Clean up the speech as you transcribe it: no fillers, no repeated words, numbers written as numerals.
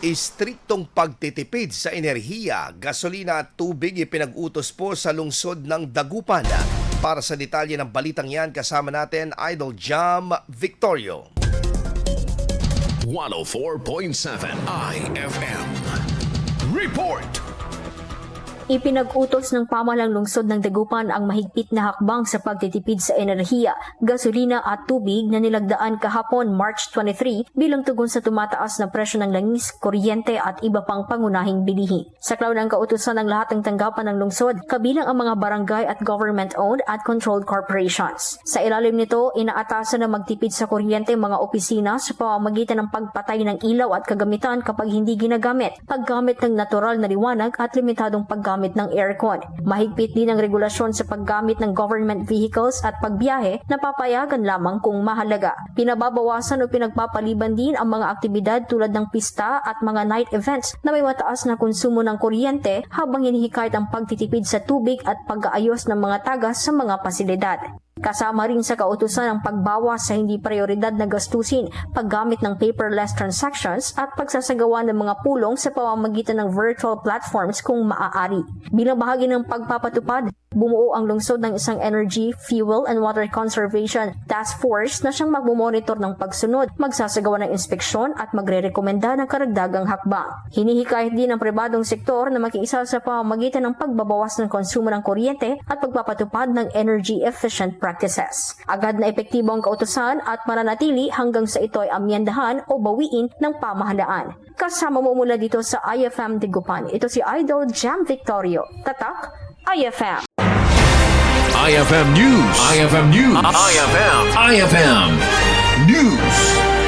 Istriktong pagtitipid sa enerhiya, gasolina at tubig ipinag-utos po sa lungsod ng Dagupan. Para sa detalye ng balitang yan, kasama natin Idol Jam Victorio. 104.7 IFM Report. Ipinag-utos ng pamahalang lungsod ng Dagupan ang mahigpit na hakbang sa pagtitipid sa enerhiya, gasolina at tubig na nilagdaan kahapon March 23 bilang tugon sa tumataas na presyo ng langis, kuryente at iba pang pangunahing bilihin. Sa klaw ng kautusan ng lahat ng tanggapan ng lungsod, kabilang ang mga barangay at government-owned at controlled corporations. Sa ilalim nito, inaatasan na magtipid sa kuryente mga opisina sa pamamagitan ng pagpatay ng ilaw at kagamitan kapag hindi ginagamit, paggamit ng natural na liwanag at limitadong paggamit ng aircon. Mahigpit din ang regulasyon sa paggamit ng government vehicles at pagbiyahe na papayagan lamang kung mahalaga. Pinababawasan o pinagpapaliban din ang mga aktibidad tulad ng pista at mga night events na may mataas na konsumo ng kuryente habang hinihikayat ang pagtitipid sa tubig at pag-aayos ng mga tagas sa mga pasilidad. Kasama rin sa kautusan ang pagbawas sa hindi prioridad na gastusin, paggamit ng paperless transactions at pagsasagawa ng mga pulong sa pamamagitan ng virtual platforms kung maaari. Bilang bahagi ng pagpapatupad, bumuo ang lungsod ng isang Energy, Fuel and Water Conservation Task Force na siyang magmumonitor ng pagsunod, magsasagawa ng inspeksyon at magrerekomenda ng karagdagang hakbang. Hinihikayat din ang pribadong sektor na makiisa sa pamamagitan ng pagbabawas ng konsumo ng kuryente at pagpapatupad ng energy efficient practices. Agad na epektibo ang kautusan at mananatili hanggang sa ito ay amyendahan o bawiin ng pamahalaan. Kasama mo mula dito sa IFM Dagupan. Ito si Idol Jam Victorio. Tatak, IFM. IFM News. IFM News. IFM News.